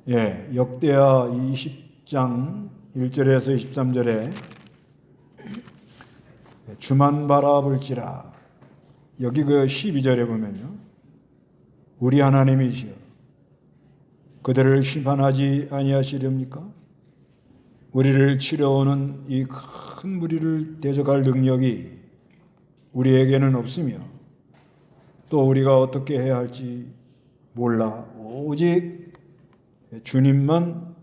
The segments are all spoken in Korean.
역대하 20장 1절에서 23절에 주만 바라볼지라, 여기 그 12절에 보면요, 우리 하나님이시여 그들을 심판하지 아니하시렵니까? 우리를 치러오는 이 큰 무리를 대적할 능력이 우리에게는 없으며 또 우리가 어떻게 해야 할지 몰라 오직 주님만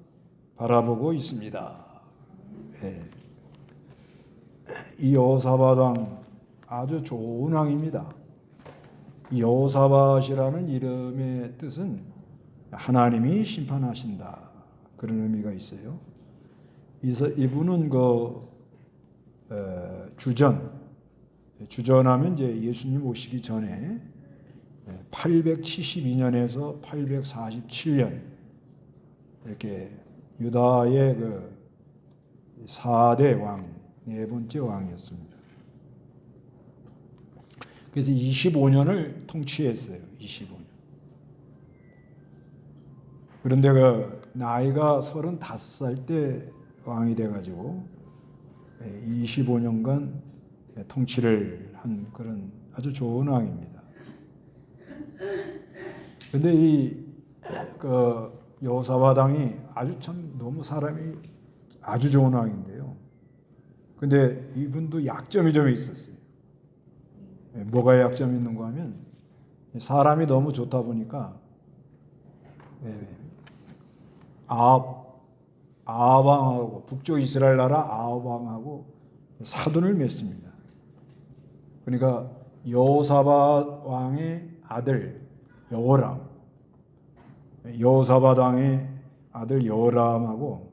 바라보고 있습니다. 이 여호사밧 왕 아주 좋은 왕입니다. 이 여호사밧이라는 이름의 뜻은 하나님이 심판하신다, 그런 의미가 있어요. 이분은 주전하면 이제 예수님 오시기 전에 872년에서 847년 이렇게 유다의 그 4대 왕, 네 번째 왕이었습니다. 그래서 25년을 통치했어요. 25년. 그런데 그 나이가 35살 때 왕이 돼가지고 25년간 통치를 한 그런 아주 좋은 왕입니다. 그런데 그 여호사밧 왕이 아주 참 너무 사람이 아주 좋은 왕인데요. 근데 이분도 약점이 좀 있었어요. 뭐가 약점이 있는가 하면 사람이 너무 좋다 보니까 아합 왕하고 북쪽 이스라엘 나라 아합 왕하고 사돈을 맺습니다. 그러니까 여호사밧 왕의 아들 여호사밧 왕의 아들 여호람하고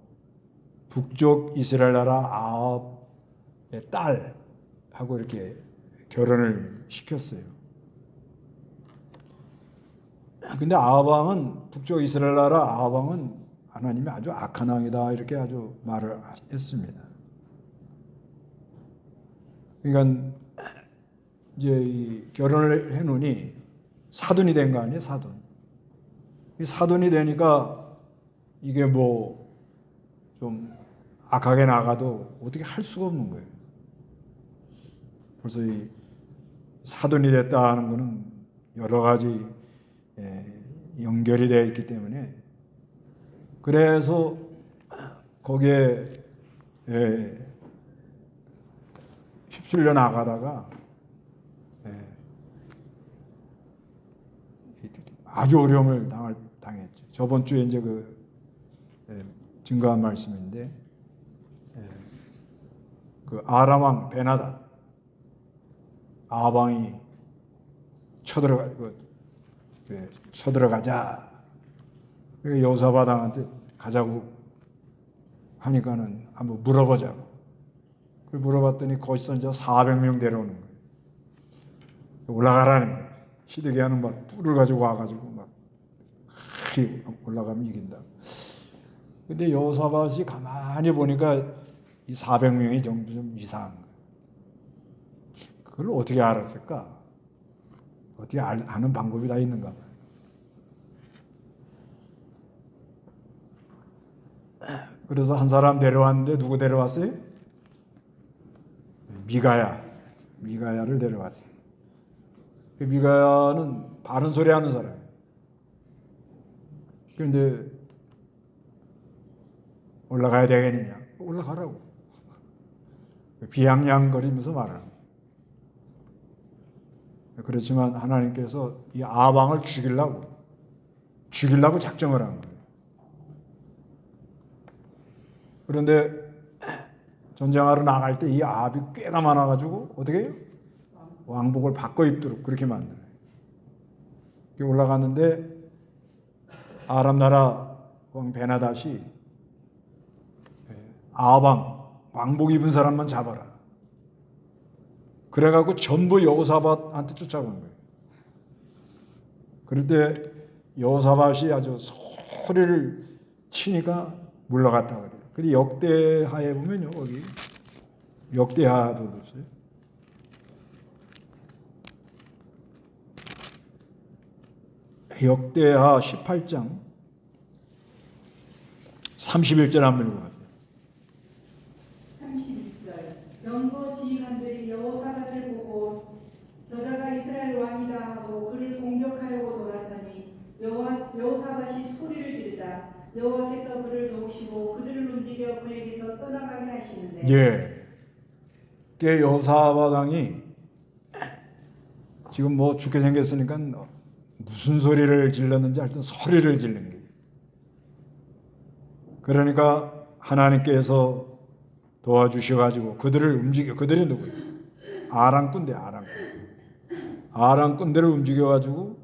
북쪽 이스라엘 나라 아합의 딸하고 이렇게 결혼을 시켰어요. 근데 아합 왕은, 북쪽 이스라엘 나라 아합 왕은 하나님이 아주 악한 왕이다, 이렇게 아주 말을 했습니다. 그러니까 이제 결혼을 해놓으니 사돈이 된 거 아니에요, 사돈. 이 사돈이 되니까 이게 뭐 좀 악하게 나가도 어떻게 할 수가 없는 거예요. 벌써 이 사돈이 됐다 하는 거는 여러 가지 연결이 되어 있기 때문에, 그래서 거기에 휩쓸려 나가다가 아주 어려움을 당했죠. 저번 주에 이제 증거한 말씀인데, 그 아람 왕 베나닷 아합 왕이 쳐들어가자. 여호사밧 왕한테 가자고 하니까는 한번 물어보자고. 그걸 물어봤더니 거기서 이제 400명 데려오는 거예요. 올라가라는 거예요. 시드기야는 막 뿔을 가지고 와가지고 막 올라가면 이긴다. 근데 여호사밧이 가만히 보니까 이 400명이 좀 이상한 거예요. 그걸 어떻게 알았을까? 어떻게 아는 방법이 다 있는가 봐요. 그래서 한 사람 데려왔는데 누구 데려왔어요? 미가야를 데려왔어요. 미가야는 바른 소리 하는 사람이에요. 그런데 올라가야 되겠느냐? 올라가라고. 비양양거리면서 말하는 거예요. 그렇지만 하나님께서 이 아합 왕을 죽이려고 작정을 한 거예요. 그런데 전쟁하러 나갈 때 이 아합이 꽤나 많아가지고 어떻게 해요? 왕복을 바꿔 입도록 그렇게 만들어요. 올라갔는데 아람 나라 왕 베나닷이 아합 왕 왕복 입은 사람만 잡아라. 그래갖고 전부 여호사밧한테 쫓아간 거예요. 그럴 때 여호사밧이 아주 소리를 치니까 물러갔다 그래요. 근데 역대하에 보면요, 거기 역대하도 보세요. 역대하 18장 31절 한번 읽어보세요. 31절 영거 지휘관들이 여호사밧을 보고 저자가 이스라엘 왕이다 하고 그를 공격하려고 돌아서니 여호사밧이 소리를 지르자 여호와께서 그를 도우시고 그들을 움직여 그에게서 떠나가게 하시는데 예. 그 여호사밧 왕이 지금 뭐 죽게 생겼으니까 무슨 소리를 질렀는지 하여튼 소리를 지른 거예요. 그러니까 하나님께서 도와주셔가지고 그들을 움직여, 그들이 누구예요? 아람꾼대, 아람꾼. 아람꾼들을 움직여가지고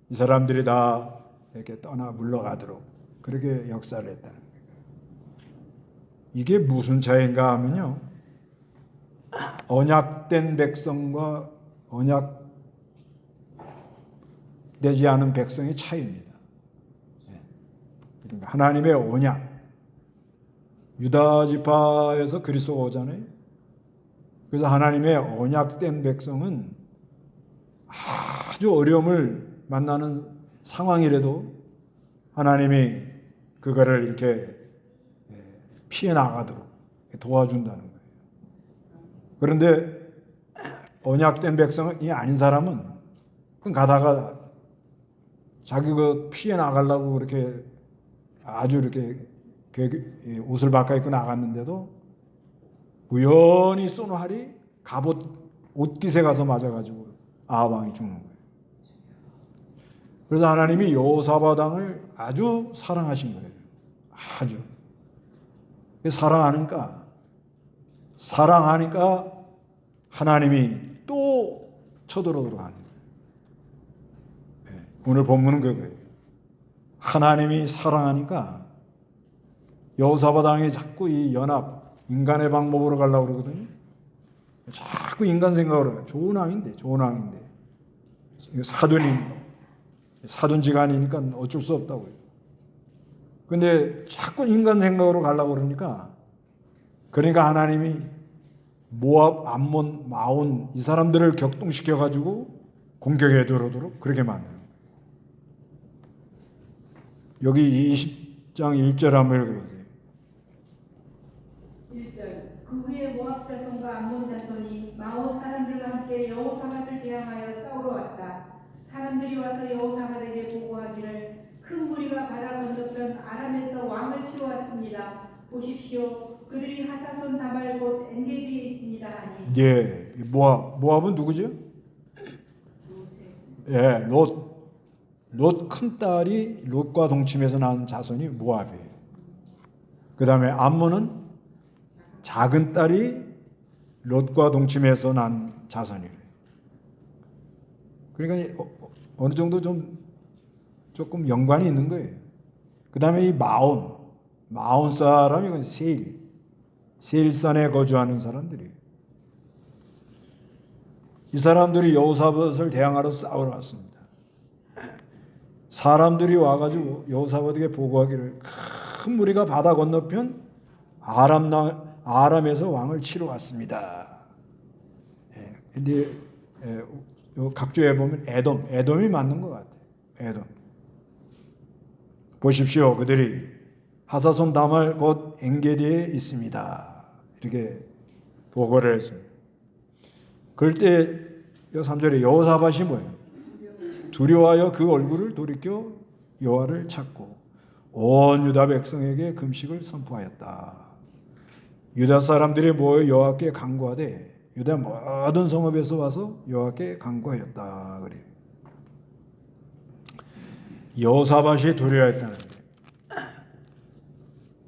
이 사람들이 다 이렇게 떠나 물러가도록 그렇게 역사를 했다는 거예요. 이게 무슨 차이인가 하면요. 언약된 백성과 언약되지 않은 백성의 차이입니다. 그러니까 하나님의 언약. 유다 지파에서 그리스도가 오잖아요. 그래서 하나님의 언약된 백성은 아주 어려움을 만나는 상황이라도 하나님이 그거를 이렇게 피해 나가도록 도와준다는 거예요. 그런데 언약된 백성이 아닌 사람은 그냥 가다가 자기 그 피해 나가려고 그렇게 아주 이렇게 옷을 바꿔 입고 나갔는데도 우연히 쏜 활이 갑옷 옷깃에 가서 맞아가지고 아합 왕이 죽는 거예요. 그래서 하나님이 여호사밧 왕을 아주 사랑하신 거예요. 아주 사랑하니까 하나님이 또 쳐들어오도록 하는 거예요. 오늘 본문은 그거예요. 하나님이 사랑하니까 여호사밧 왕이 자꾸 이 연합 인간의 방법으로 가려고 그러거든요. 자꾸 인간 생각으로 해요. 좋은 왕인데 사돈지간이니까 어쩔 수 없다고요. 근데 자꾸 인간 생각으로 가려고 그러니까 하나님이 모압, 암몬, 마온 이 사람들을 격동시켜 가지고 공격에 들어오도록 그렇게 만드는 거예요. 여기 20장 1절 한번 읽어보세요. 1절 그 후에 모압 자손과 암몬 자손이 마온 사람들과 함께 여호사밧을 대항하여 싸우러 왔다. 사람들이 와서 여호사밧에게 보고하기를 큰 무리가 바다 건너편 아람에서 왕을 치러 왔습니다. 보십시오. 그들이 하사손 다말 곧 엔게디에 있습니다 하니. 예, 모압은 누구죠? 예, 롯 큰딸이 롯과 동침해서 낳은 자손이 모압이에요. 그 다음에 암몬은 작은 딸이 롯과 동침해서 난 자손이에요. 그러니까 어느 정도 조금 연관이 있는 거예요. 그 다음에 이 마온 사람이 이건 세일산에 거주하는 사람들이에요. 이 사람들이 여호사밧을 대항하러 싸우러 왔습니다. 사람들이 와가지고 여호사밧에게 보고하기를 큰 무리가 바다 건너편 아람에서 왕을 치러 왔습니다. 근데 각주에 보면 에돔이 맞는 것 같아요. 에돔. 보십시오. 그들이 하사손 다말 곧 엔게디에 있습니다. 이렇게 보고를 했습니다. 그럴 때 3절에 여호사밧이 뭐예요? 두려워하여 그 얼굴을 돌이켜 여호와를 찾고 온 유다 백성에게 금식을 선포하였다. 유다 사람들이 모여 여호와께 간구하되 유다 모든 성읍에서 와서 여호와께 간구하였다. 그래요. 여호사밧이 두려워했다는 거예요.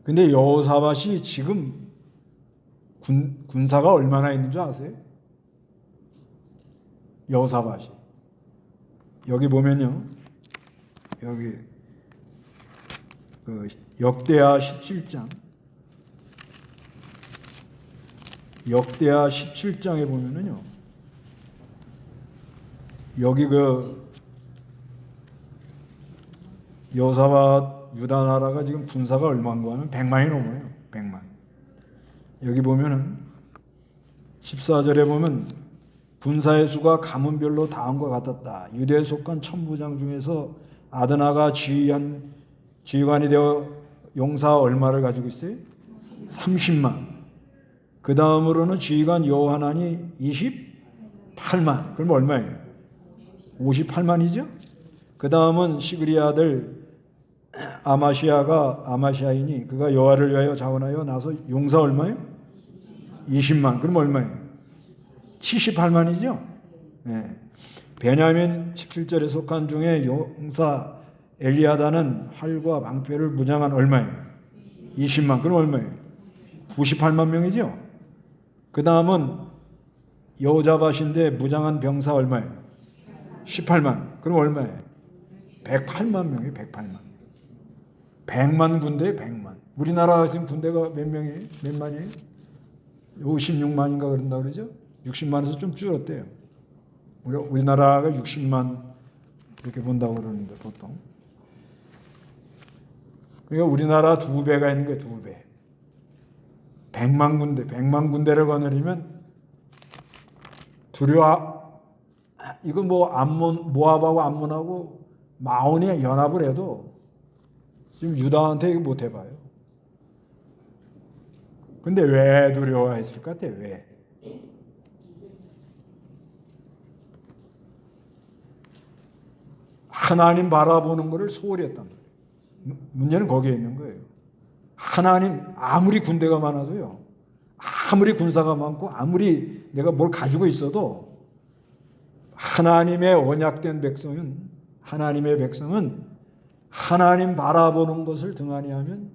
근데 여호사밧이 지금 군사가 얼마나 있는 줄 아세요? 여호사밧이 여기 보면요, 여기 그 역대하 17장에 보면은요, 여기 그 여호사밧 유다 나라가 지금 군사가 얼마인가 하면 100만이 넘어요. 100만. 여기 보면은 14절에 보면 군사의 수가 가문별로 다음과 같았다. 유대에 속한 천부장 중에서 아드나가 지휘관이 되어 용사 얼마를 가지고 있어요? 30만. 그 다음으로는 지휘관 요하난이 28만. 그럼 얼마예요? 58만이죠? 그 다음은 시그리 아들 아마시아인이 그가 여호와를 위하여 자원하여 나서 용사 얼마예요? 20만. 그럼 얼마예요? 78만이죠? 네. 베냐민 17절에 속한 중에 용사 엘리아다는 활과 방패를 무장한 얼마예요? 20만. 그럼 얼마예요? 98만 명이죠? 그 다음은 여호자밧인데 무장한 병사 얼마예요? 18만. 그럼 얼마예요? 108만 명이에요. 108만. 100만 군대에 100만. 우리나라 지금 군대가 몇 명이에요? 몇 만이에요? 56만인가 그런다 그러죠? 60만에서 좀 줄었대요. 우리나라가 60만 이렇게 본다고 그러는데 보통. 그러니까 우리나라 2배가 있는 거예요. 2배. 100만 군대를 거느리면 이거 뭐 모압하고 암몬하고 마온이 연합을 해도 지금 유다한테 이거 못 해봐요. 근데 왜 두려워했을 것 같아요? 왜? 하나님 바라보는 것을 소홀히 했단 말이에요. 문제는 거기에 있는 거예요. 하나님 아무리 군대가 많아도요. 아무리 군사가 많고 아무리 내가 뭘 가지고 있어도 하나님의 언약된 하나님의 백성은 하나님 바라보는 것을 등한히 하면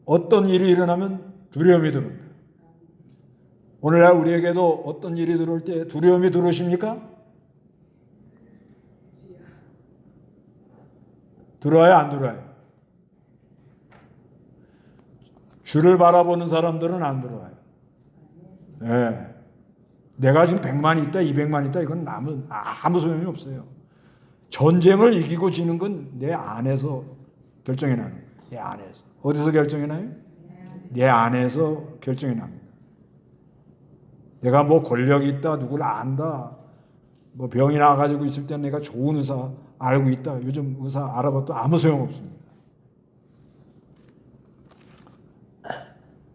어떤 일이 일어나면 두려움이 들어온다. 오늘날 우리에게도 어떤 일이 들어올 때 두려움이 들어오십니까? 들어와요, 안 들어와요? 주를 바라보는 사람들은 안 들어와요. 네. 내가 지금 100만 있다, 200만 있다, 이건 아무 소용이 없어요. 전쟁을 이기고 지는 건 내 안에서 결정이 나는 거예요. 내 안에서. 어디서 결정이 나요? 내 안에서 결정이 납니다. 내가 뭐 권력이 있다, 누구를 안다, 뭐 병이 나가지고 있을 때 내가 좋은 의사 알고 있다. 요즘 의사 알아봐도 아무 소용없습니다.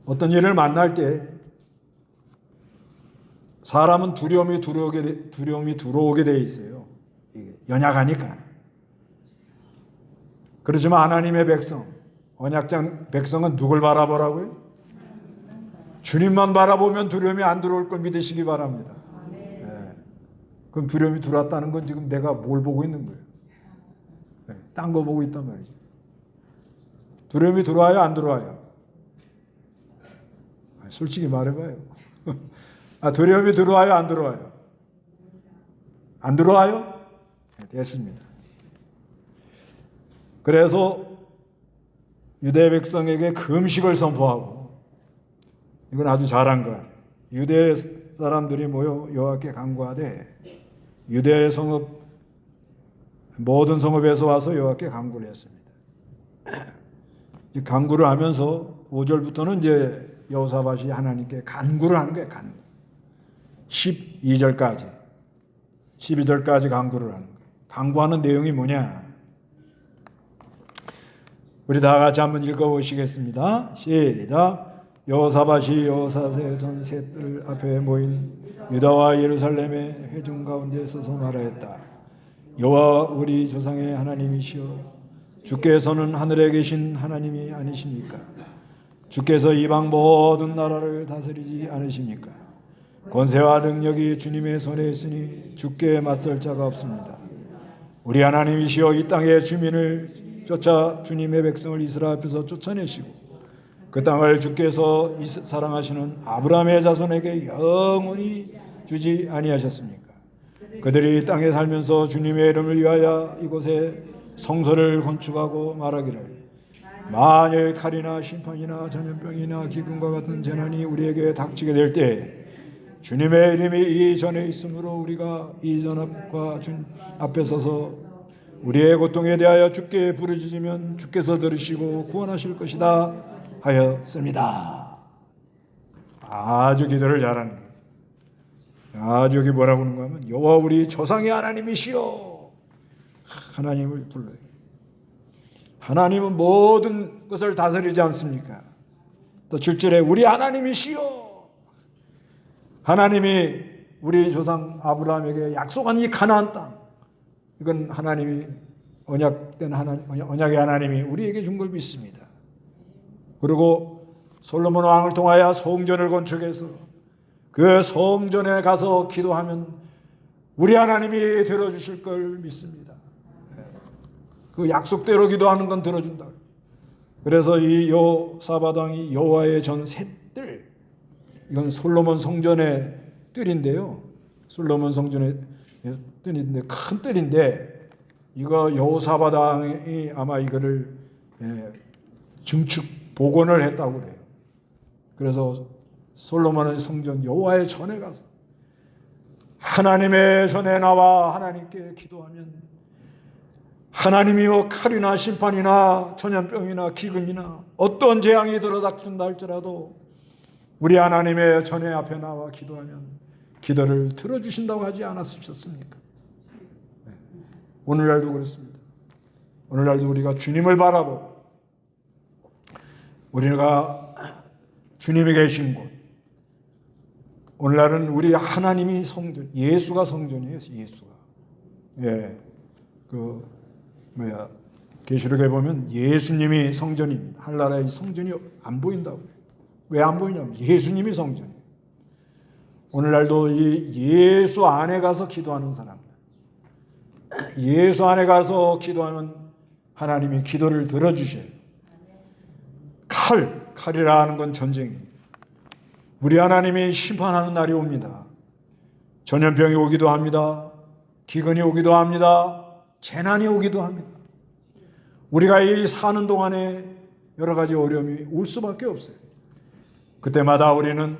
어떤 일을 만날 때 사람은 두려움이 들어오게 돼 있어요. 연약하니까. 그렇지만 하나님의 백성, 언약장 백성은 누굴 바라보라고요? 주님만 바라보면 두려움이 안 들어올 걸 믿으시기 바랍니다. 네. 그럼 두려움이 들어왔다는 건 지금 내가 뭘 보고 있는 거예요? 네. 딴 거 보고 있단 말이죠. 두려움이 들어와요? 안 들어와요? 솔직히 말해봐요. 두려움이 들어와요? 안 들어와요? 안 들어와요? 네, 됐습니다. 그래서 유대 백성에게 금식을 선포하고, 이건 아주 잘한 거예요. 유대 사람들이 모여 여호와께 간구하되 유대 성읍 모든 성읍에서 와서 여호와께 간구를 했습니다. 간구를 하면서 5절부터는 이제 여호사밧이 하나님께 간구를 하는 거예요. 간구. 12절까지 간구를 하는 거예요. 간구하는 내용이 뭐냐? 우리 다 같이 한번 읽어보시겠습니다. 시작. 여호사밧이 여호사의 전 셋들 앞에 모인 유다와 예루살렘의 회중 가운데 서서 말하였다. 여호와 우리 조상의 하나님이시여, 주께서는 하늘에 계신 하나님이 아니십니까? 주께서 이방 모든 나라를 다스리지 않으십니까? 권세와 능력이 주님의 손에 있으니 주께 맞설 자가 없습니다. 우리 하나님이시여, 이 땅의 주민을 쫓아 주님의 백성을 이스라엘 앞에서 쫓아내시고 그 땅을 주께서 사랑하시는 아브라함의 자손에게 영원히 주지 아니하셨습니까? 그들이 땅에 살면서 주님의 이름을 위하여 이곳에 성소를 건축하고 말하기를, 만일 칼이나 심판이나 전염병이나 기근과 같은 재난이 우리에게 닥치게 될 때 주님의 이름이 이전에 있으므로 우리가 이전 앞과 주 앞에 서서 우리의 고통에 대하여 주께 부르짖으면 주께서 들으시고 구원하실 것이다 하였습니다. 아주 기도를 잘하는 거예요. 아주 여기 뭐라고 하는가 하면 여호와 우리 조상의 하나님이시여, 하나님을 불러요. 하나님은 모든 것을 다스리지 않습니까? 또 7절에 우리 하나님이시여. 하나님이 우리 조상 아브라함에게 약속한 이 가나안 땅, 이건 하나님이 언약의 하나님이 우리에게 준 걸 믿습니다. 그리고 솔로몬 왕을 통하여 성전을 건축해서 그 성전에 가서 기도하면 우리 하나님이 들어주실 걸 믿습니다. 그 약속대로 기도하는 건 들어준다. 그래서 이 여호사밧 왕이 여호와의 전 셋들, 이건 솔로몬 성전의 뜰인데요. 솔로몬 성전의 뜰인데 큰 뜰인데 이거 여호사밧 왕이 아마 이거를 증축 복원을 했다고 그래요. 그래서 솔로몬의 성전 여호와의 전에 가서 하나님의 전에 나와 하나님께 기도하면 하나님이 칼이나 심판이나 전염병이나 기근이나 어떤 재앙이 들어닥친다 할지라도 우리 하나님의 전에 앞에 나와 기도하면 기도를 들어주신다고 하지 않았으셨습니까? 네. 오늘날도 그렇습니다. 오늘날도 우리가 주님을 바라보고 우리가 주님이 계신 곳, 오늘날은 우리 하나님이 성전, 예수가 성전이에요. 예수가. 계시록에 보면 예수님이 성전입니다. 하늘나라에 성전이 안 보인다고. 왜 안 보이냐면 예수님이 성전이에요. 오늘날도 이 예수 안에 가서 기도하는 사람들, 예수 안에 가서 기도하면 하나님이 기도를 들어주셔요. 칼이라는 건 전쟁입니다. 우리 하나님이 심판하는 날이 옵니다. 전염병이 오기도 합니다. 기근이 오기도 합니다. 재난이 오기도 합니다. 우리가 이 사는 동안에 여러 가지 어려움이 올 수밖에 없어요. 그때마다 우리는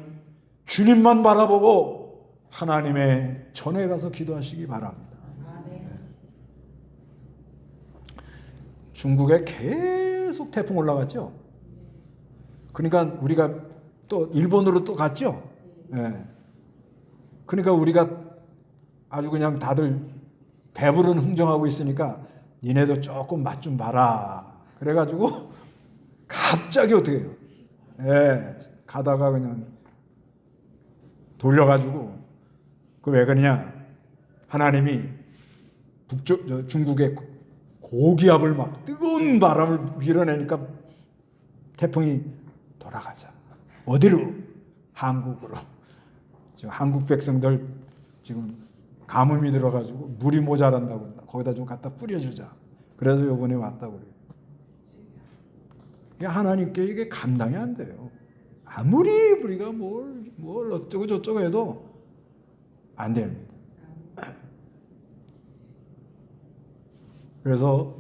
주님만 바라보고 하나님의 전에 가서 기도하시기 바랍니다. 네. 중국에 계속 태풍 올라갔죠. 그러니까 우리가 또 일본으로 또 갔죠. 네. 그러니까 우리가 아주 그냥 다들 배부른 흥정하고 있으니까 니네도 조금 맛 좀 봐라. 그래가지고 갑자기 어떻게 해요? 가다가 그냥 돌려가지고 그 왜 그러냐? 하나님이 중국의 고기압을 막 뜨거운 바람을 밀어내니까 태풍이 돌아가자. 어디로? 한국으로. 지금 한국 백성들 지금 가뭄이 들어가지고 물이 모자란다고 거기다 좀 갖다 뿌려주자. 그래서 이번에 왔다고 그래요. 하나님께 이게 감당이 안 돼요. 아무리 우리가 뭘 어쩌고 저쩌고 해도 안 됩니다. 그래서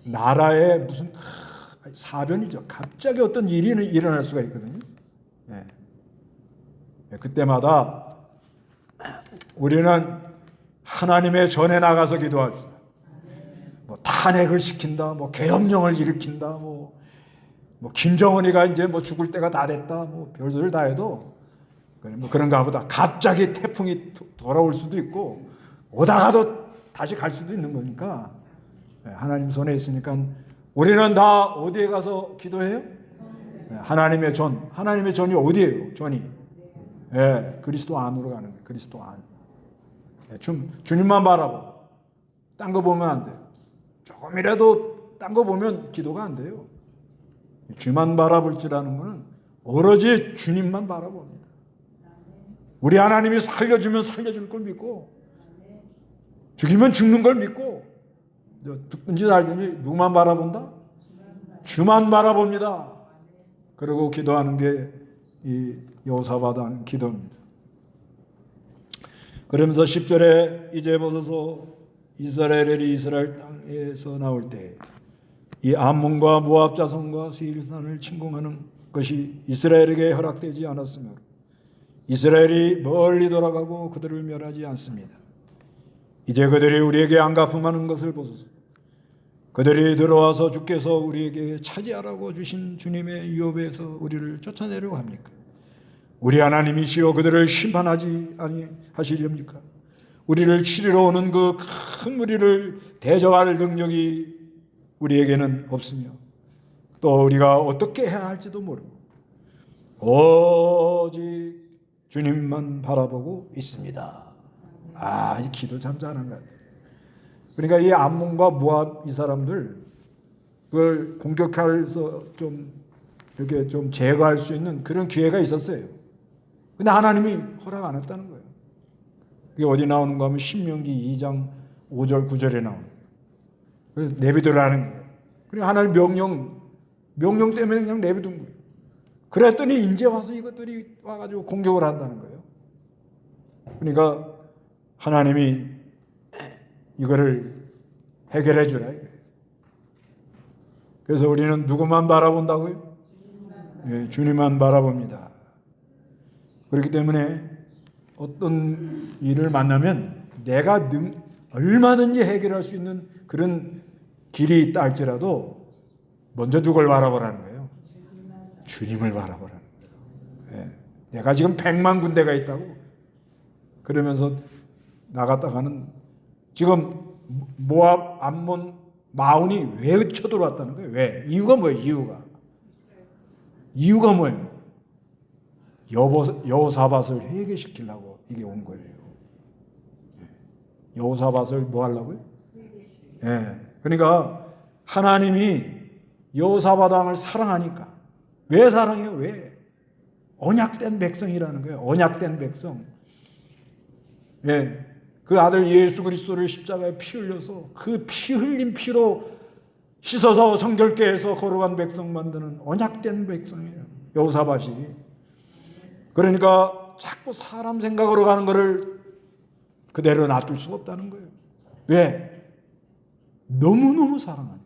나라에 무슨 사변이죠. 갑자기 어떤 일이 일어날 수가 있거든요. 네. 그때마다 우리는 하나님의 전에 나가서 기도합시다. 뭐 탄핵을 시킨다, 뭐 계엄령을 일으킨다, 뭐 김정은이가 이제 뭐 죽을 때가 다 됐다, 뭐 별소리를 다 해도 뭐 그런가 보다. 갑자기 태풍이 돌아올 수도 있고 오다가도 다시 갈 수도 있는 거니까 하나님 손에 있으니까 우리는 다 어디에 가서 기도해요? 하나님의 전이 어디예요? 전이 그리스도 안으로 가는 거예요. 그리스도 안. 주님만 바라보고 딴 거 보면 안 돼요. 조금이라도 딴 거 보면 기도가 안 돼요. 주만 바라볼지라는 것은 오로지 주님만 바라봅니다. 우리 하나님이 살려주면 살려줄 걸 믿고 죽이면 죽는 걸 믿고 죽든지 살든지 누구만 바라본다? 주만 바라봅니다. 그리고 기도하는 게 이 여호사밧 왕 기도입니다. 그러면서 10절에 이제 보소서 이스라엘이 이스라엘 땅에서 나올 때 이 암몬과 모압 자손과 세일산을 침공하는 것이 이스라엘에게 허락되지 않았으므로 이스라엘이 멀리 돌아가고 그들을 멸하지 않습니다. 이제 그들이 우리에게 안갚음하는 것을 보소서. 그들이 들어와서 주께서 우리에게 차지하라고 주신 주님의 유업에서 우리를 쫓아내려고 합니까? 우리 하나님이시여 그들을 심판하지 아니하시렵니까? 우리를 치르러 오는 그 큰 무리를 대적할 능력이 우리에게는 없으며 또 우리가 어떻게 해야 할지도 모르고 오직 주님만 바라보고 있습니다. 이 기도 참 잘한 것 같아요. 그러니까 이 암몬과 모압 이 사람들 그걸 공격해서 좀 이렇게 좀 제거할 수 있는 그런 기회가 있었어요. 근데 하나님이 허락 안 했다는 거예요. 그게 어디 나오는가 하면 신명기 2장 5절 9절에 나오는 거예요. 그래서 내비두라는 거예요. 그리고 하나님 명령 때문에 그냥 내비둔 거예요. 그랬더니 이제 와서 이것들이 와가지고 공격을 한다는 거예요. 그러니까 하나님이 이거를 해결해 주라 이거예요. 그래서 우리는 누구만 바라본다고요? 네, 주님만 바라봅니다. 그렇기 때문에 어떤 일을 만나면 내가 얼마든지 해결할 수 있는 그런 길이 있다 할지라도 먼저 누굴 바라보라는 거예요? 주님을 바라보라는 거예요. 네. 내가 지금 100만 군대가 있다고 그러면서 나갔다가는 지금 모압, 암몬, 마온이 왜 쳐들어왔다는 거예요? 왜? 이유가 뭐예요? 이유가 뭐예요? 여호사밧을 회개시키려고 이게 온 거예요. 여호사밧을 뭐 하려고요? 예. 그러니까 하나님이 여호사밧 왕을 사랑하니까. 왜 사랑해요? 왜? 언약된 백성이라는 거예요. 언약된 백성. 예. 그 아들 예수 그리스도를 십자가에 피 흘려서 그 피 흘린 피로 씻어서 성결케 해서 거룩한 백성 만드는 언약된 백성이에요. 여호사밧이. 그러니까 자꾸 사람 생각으로 가는 것을 그대로 놔둘 수가 없다는 거예요. 왜? 너무너무 사랑하는 거예요.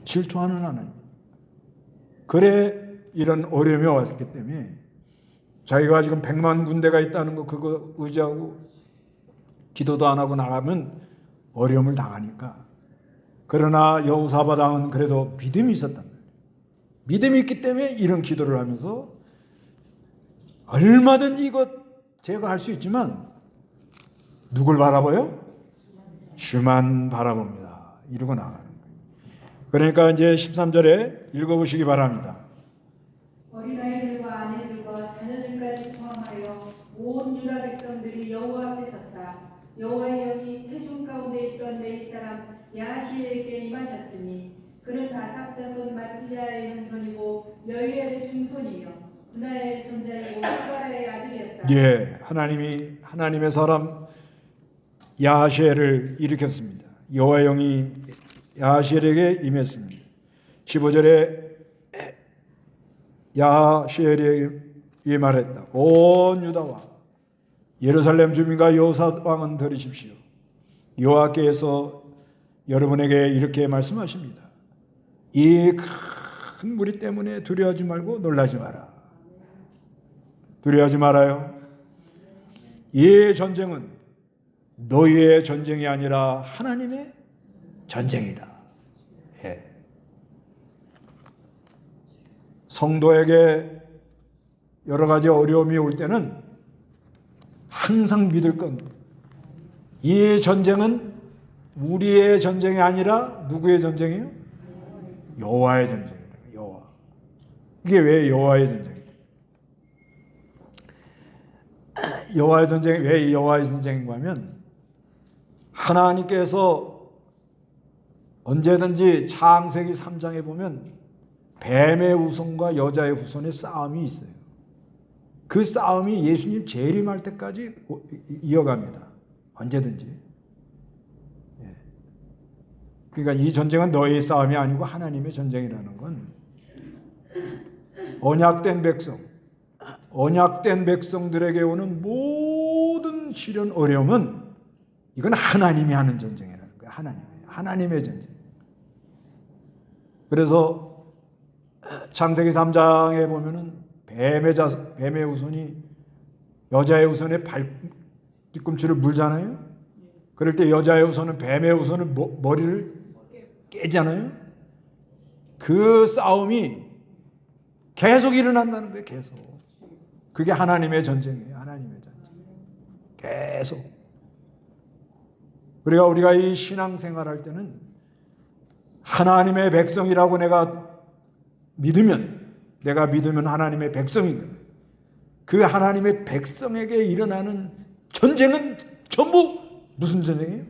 질투하는 하나님. 그래 이런 어려움이 왔기 때문에 자기가 지금 100만 군대가 있다는 거 그거 의지하고 기도도 안 하고 나가면 어려움을 당하니까. 그러나 여호사밧 왕은 그래도 믿음이 있었단 말이에요. 믿음이 있기 때문에 이런 기도를 하면서 얼마든지 이거 제거할 수 있지만 누굴 바라봐요? 주만 바라봅니다. 이러고 나가는 거예요. 그러니까 이제 13절에 읽어보시기 바랍니다. 어린아이들과 아내들과 자녀들까지 포함하여 온 유다 백성들이 여호와 앞에 섰다. 여호와의 영이 회중 가운데 있던 네 사람 야시엘에게 임하셨으니 그는 다삭 자손 마티야의 현손이고 여유엘의 중손이며 분하야의 손자이고 스가랴의 아들이었다. 예, 하나님의 사람 야시엘을 일으켰습니다. 여호와의 영이 야시엘에게 임했습니다. 15절에 야시엘이 말했다. 온 유다와 예루살렘 주민과 여호사 왕은 들으십시오. 여호와께서 여러분에게 이렇게 말씀하십니다. 이 큰 무리 때문에 두려워하지 말고 놀라지 마라. 두려워하지 말아요. 이 전쟁은 너희의 전쟁이 아니라 하나님의 전쟁이다. 예. 성도에게 여러 가지 어려움이 올 때는 항상 믿을 건 이 전쟁은 우리의 전쟁이 아니라 누구의 전쟁이에요? 여호와의 전쟁이에요. 여호와. 이게 왜 여호와의 전쟁이에요? 여호와의 전쟁이 왜 여호와의 전쟁인가 하면 하나님께서 언제든지 창세기 3장에 보면 뱀의 후손과 여자의 후손의 싸움이 있어요. 그 싸움이 예수님 재림할 때까지 이어갑니다. 언제든지. 그러니까 이 전쟁은 너희의 싸움이 아니고 하나님의 전쟁이라는 건 언약된 백성들에게 오는 모든 시련 어려움은 이건 하나님이 하는 전쟁이라는 거예요. 하나님의 전쟁. 그래서 창세기 3장에 보면은 뱀의 후손이 여자의 후손의 뒤꿈치를 물잖아요. 그럴 때 여자의 후손은 뱀의 후손은 머리를 깨잖아요. 그 싸움이 계속 일어난다는 거예요. 계속. 그게 하나님의 전쟁이에요. 하나님의 전쟁. 계속. 그러니까 우리가 이 신앙생활할 때는 하나님의 백성이라고 내가 믿으면 하나님의 백성이거든. 그 하나님의 백성에게 일어나는 전쟁은 전부 무슨 전쟁이에요?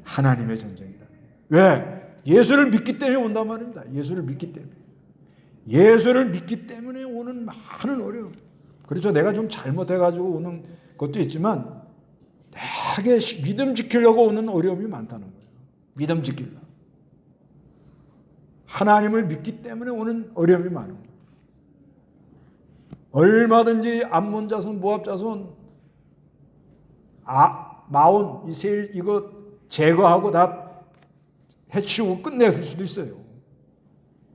하나님의 전쟁이다. 왜? 예수를 믿기 때문에 온단 말입니다. 예수를 믿기 때문에. 예수를 믿기 때문에 오는 많은 어려움. 그렇죠. 내가 좀 잘못해가지고 오는 것도 있지만 되게 믿음 지키려고 오는 어려움이 많다는 거예요. 믿음 지키려고. 하나님을 믿기 때문에 오는 어려움이 많은 거예요. 얼마든지 암몬 자손, 모압 자손, 마온, 이세일 이거 제거하고 다 해치우고 끝낼 수도 있어요.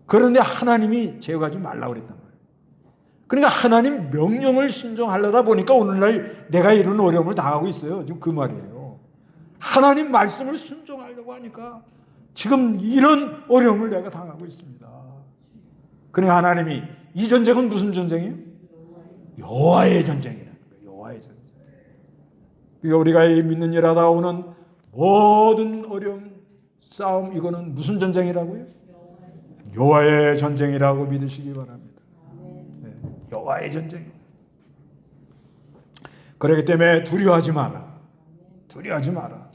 그런데 하나님이 제거하지 말라고 그랬단 말이에요. 그러니까 하나님 명령을 순종하려다 보니까 오늘날 내가 이런 어려움을 당하고 있어요. 지금 그 말이에요. 하나님 말씀을 순종하려고 하니까 지금 이런 어려움을 내가 당하고 있습니다. 그러니까 하나님이 이 전쟁은 무슨 전쟁이에요? 여호와의 전쟁이라는 거예요. 여호와의 전쟁. 그러니까 우리가 믿는 일 하다 오는 모든 어려움, 싸움 이거는 무슨 전쟁이라고요? 여호와의 전쟁이라고 믿으시기 바랍니다. 네, 여호와의 전쟁. 그렇기 때문에 두려워하지 마라. 두려워하지 마라.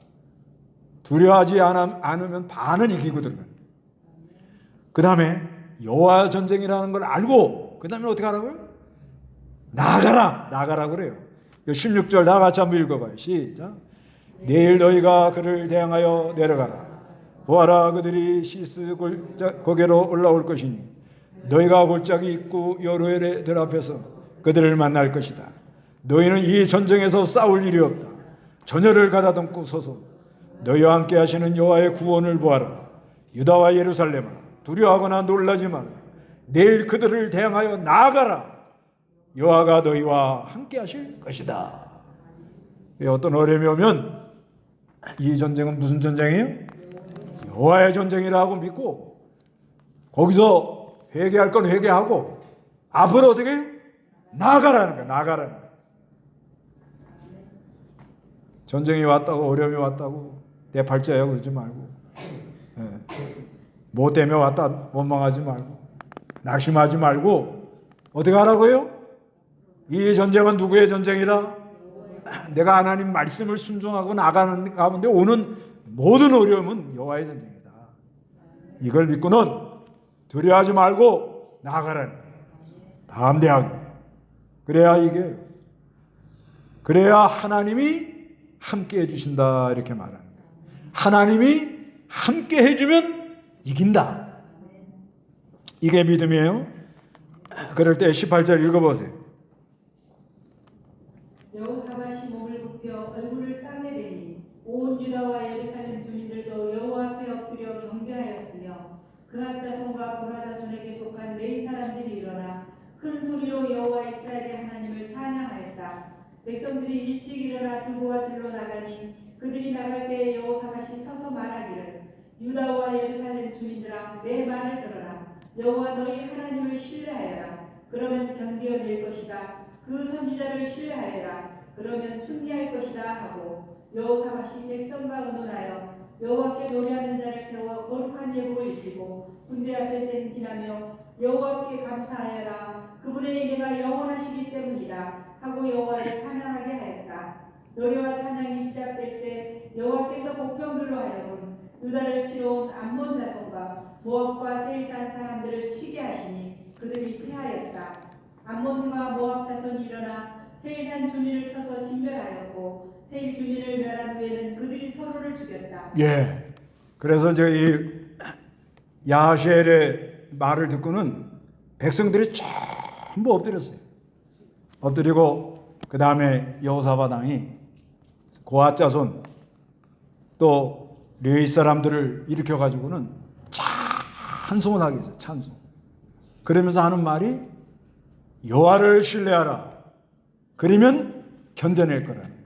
두려워하지 않으면 반은 이기거든요. 그 다음에 여호와 전쟁이라는 걸 알고 그 다음에 어떻게 하라고요? 나가라 그래요. 16절 다 같이 한번 읽어봐요. 시작. 내일 너희가 그를 대항하여 내려가라. 보아라, 그들이 시스 고개로 올라올 것이니 너희가 골짜기 입구 여로엘의 들 앞에서 그들을 만날 것이다. 너희는 이 전쟁에서 싸울 일이 없다. 전열을 가다듬고 서서 너희와 함께 하시는 여호와의 구원을 보아라. 유다와 예루살렘아, 두려워하거나 놀라지 말라. 내일 그들을 대항하여 나아가라. 여호와가 너희와 함께 하실 것이다. 어떤 어려움이 오면 이 전쟁은 무슨 전쟁이에요? 여호와의 전쟁이라고 믿고 거기서 회개할 건 회개하고 앞으로 어떻게 해요? 나아가라는 거야. 나아가라는 거야. 전쟁이 왔다고 어려움이 왔다고 내 팔자야 그러지 말고 뭐 때문에 왔다 원망하지 말고 낙심하지 말고 어떻게 하라고요? 이 전쟁은 누구의 전쟁이다? 내가 하나님 말씀을 순종하고 나가는 가운데 오는 모든 어려움은 여호와의 전쟁이다. 이걸 믿고는 두려워하지 말고 나가라는 거예요. 담대하게. 그래야 하나님이 함께 해주신다 이렇게 말하는 거예요. 하나님이 함께 해주면 이긴다. 이게 믿음이에요. 그럴 때 18절 읽어보세요. 여호사밧이 몸을 굽혀 얼굴을 땅에 대니 온 유다와 예루살렘 주민들도 여호와 앞에 엎드려 경배하였으며 그압 자손과 고라 자손에게 속한 네 사람들이 일어나 큰 소리로 여호와 이스라엘의 하나님을 찬양하였다. 백성들이 일찍 일어나 두고와 들로 나가니 그들이 나갈 때에 여호사밧이 서서 말하기를 유다와 예루살렘 주민들아 내 말을 들어라. 여호와 너희 하나님을 신뢰하여라. 그러면 견디어낼 것이다. 그 선지자를 신뢰하여라. 그러면 승리할 것이다 하고 여호사밧이 백성과 의논하여 여호와께 노래하는 자를 세워 거룩한 예복을 입히고 군대 앞에서 행진하며 여호와께 감사하여라. 그분의 은혜가 영원하시기 때문이다 하고 여호와를 찬양하게 하였다. 노래와 찬양이 시작될 때 여호와께서 복병들로 하여금 유다를 치러 온 암몬 자손과 모압과 세일산 사람들을 치게 하시니 그들이 패하였다. 암몬과 모압 자손이 일어나 세일산 주민을 쳐서 진멸하였고 세일 주민을 멸한 후에는 그들이 서로를 죽였다. 예. 그래서 이제 이 야하시엘의 말을 듣고는 백성들이 전부 엎드렸어요. 엎드리고 그 다음에 여호사밧 왕이 고앗 자손 또 레위 사람들을 일으켜 가지고는 찬송을 하게 했어요. 찬송. 그러면서 하는 말이 여호와를 신뢰하라. 그러면 견뎌낼 거라는 거예요.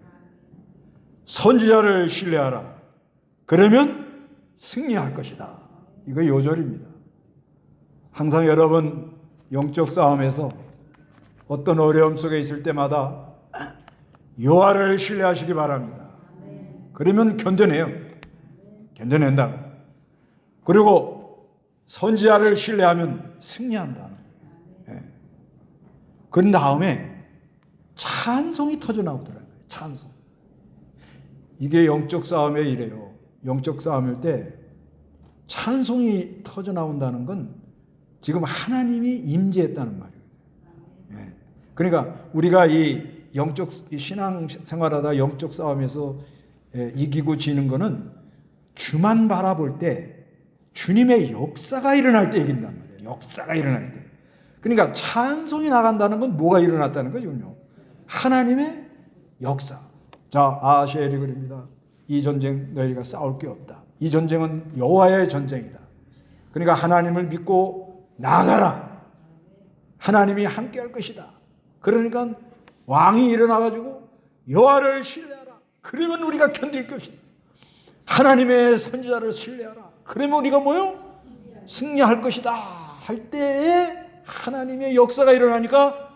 선지자를 신뢰하라. 그러면 승리할 것이다. 이거 요절입니다. 항상 여러분 영적 싸움에서 어떤 어려움 속에 있을 때마다 여호와를 신뢰하시기 바랍니다. 그러면 견뎌내요. 견뎌낸다. 그리고 선지자를 신뢰하면 승리한다. 예. 그런 다음에 찬송이 터져나오더라고요. 찬송. 이게 영적 싸움에 이래요. 영적 싸움일 때 찬송이 터져나온다는 건 지금 하나님이 임재했다는 말이에요. 예. 그러니까 우리가 이 영적 신앙 생활하다 영적 싸움에서 이기고 지는 거는 주만 바라볼 때 주님의 역사가 일어날 때 이긴단 말이에요. 역사가 일어날 때. 그러니까 찬송이 나간다는 건 뭐가 일어났다는 거죠? 하나님의 역사. 자, 아하시엘이 그럽니다. 이 전쟁 너희가 싸울 게 없다. 이 전쟁은 여호와의 전쟁이다. 그러니까 하나님을 믿고 나아가라. 하나님이 함께할 것이다. 그러니까 왕이 일어나가지고 여호와를 신뢰하라. 그러면 우리가 견딜 것이다. 하나님의 선지자를 신뢰하라. 그러면 우리가 뭐요? 승리할 것이다. 할 때에 하나님의 역사가 일어나니까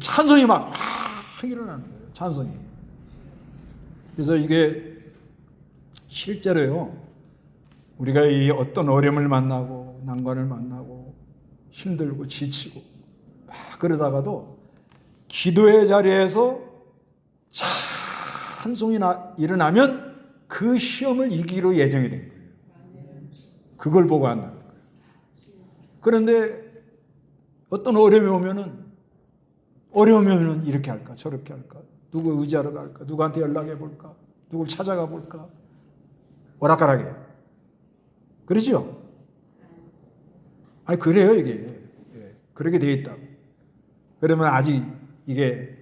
찬송이 막 일어나는 거예요. 찬송이. 그래서 이게 실제로요. 우리가 이 어떤 어려움을 만나고 난관을 만나고 힘들고 지치고 막 그러다가도 기도의 자리에서 찬송이 일어나면 그 시험을 이기로 예정이 된 거예요. 그걸 보고 한다는 거예요. 그런데 어떤 어려움이 오면은 이렇게 할까 저렇게 할까 누구 의지하러 갈까 누구한테 연락해 볼까 누구를 찾아가 볼까 오락가락해. 그러죠? 아니 그래요 이게. 그렇게 돼 있다고. 그러면 아직 이게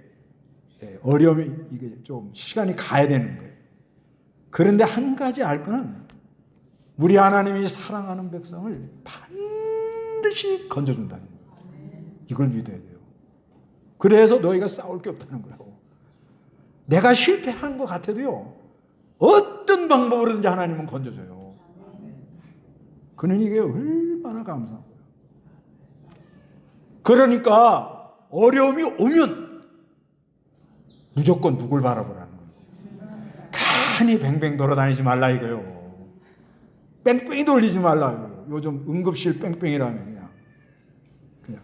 어려움이 이게 좀 시간이 가야 되는 거예요. 그런데 한 가지 알 거는 우리 하나님이 사랑하는 백성을 반드시 건져준다는 거예요. 이걸 믿어야 돼요. 그래서 너희가 싸울 게 없다는 거예요. 내가 실패한 것 같아도요. 어떤 방법으로든지 하나님은 건져줘요. 그는 이게 얼마나 감사한 거예요. 그러니까 어려움이 오면 무조건 누굴 바라보라는 거예요. 간이 뱅뱅 돌아다니지 말라 이거요. 뺑뺑이 돌리지 말라 이거요. 요즘 응급실 뺑뺑이라면 그냥.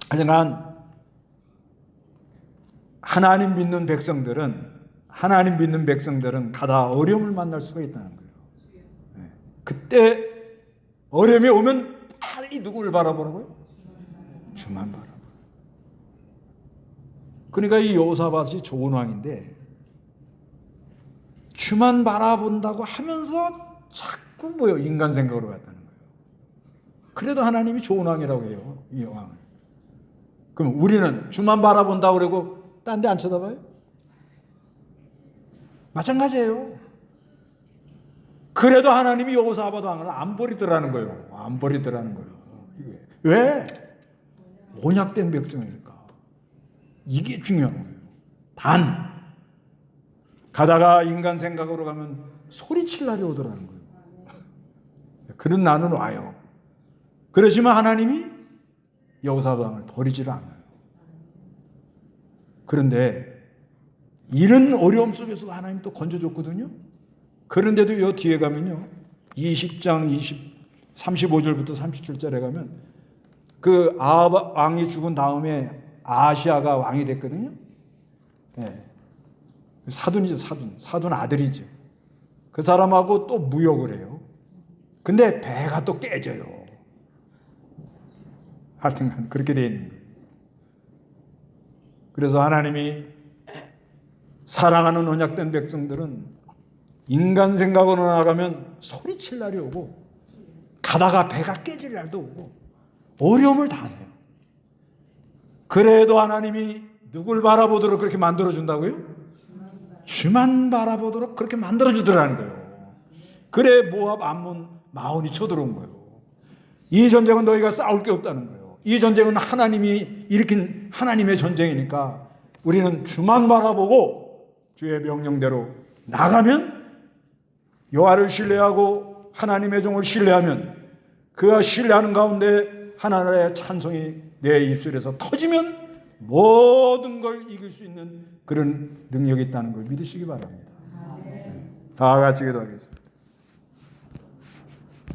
하여간 하나님 믿는 백성들은 가다 어려움을 만날 수가 있다는 거예요. 그때 어려움이 오면 빨리 누구를 바라보라고요? 주만 바라보라. 그러니까 이 여호사밧이 좋은 왕인데 주만 바라본다고 하면서 자꾸 뭐요? 인간 생각으로 갔다는 거예요. 그래도 하나님이 좋은 왕이라고 해요. 이 왕을. 그럼 우리는 주만 바라본다고 그러고 딴 데 안 쳐다봐요? 마찬가지예요. 그래도 하나님이 여호사밧 왕을 안 버리더라는 거예요. 안 버리더라는 거예요. 왜? 언약된 백성이니까. 이게 중요한 거예요. 단 가다가 인간 생각으로 가면 소리칠 날이 오더라는 거예요. 그런 나는 와요. 그러지만 하나님이 여호사밧 왕을 버리지를 않아요. 그런데 이런 어려움 속에서도 하나님 또 건져줬거든요. 그런데도 이 뒤에 가면요. 20장 35절부터 37절에 가면 그 아합 왕이 죽은 다음에 아하시아가 왕이 됐거든요. 네. 사돈이죠, 사돈 아들이죠. 그 사람하고 또 무역을 해요. 근데 배가 또 깨져요. 하여튼 그렇게 돼 있는 거예요. 그래서 하나님이 사랑하는 언약된 백성들은 인간 생각으로 나가면 소리칠 날이 오고 가다가 배가 깨질 날도 오고 어려움을 당해요. 그래도 하나님이 누굴 바라보도록 그렇게 만들어준다고요? 주만 바라보도록 그렇게 만들어주더라는 거예요. 그래 모압, 암몬, 마온이 쳐들어온 거예요. 이 전쟁은 너희가 싸울 게 없다는 거예요. 이 전쟁은 하나님이 일으킨 하나님의 전쟁이니까 우리는 주만 바라보고 주의 명령대로 나가면 여호와를 신뢰하고 하나님의 종을 신뢰하면 그가 신뢰하는 가운데 하나님의 찬송이 내 입술에서 터지면 모든 걸 이길 수 있는 그런 능력이 있다는 걸 믿으시기 바랍니다. 다 같이 기도하겠습니다.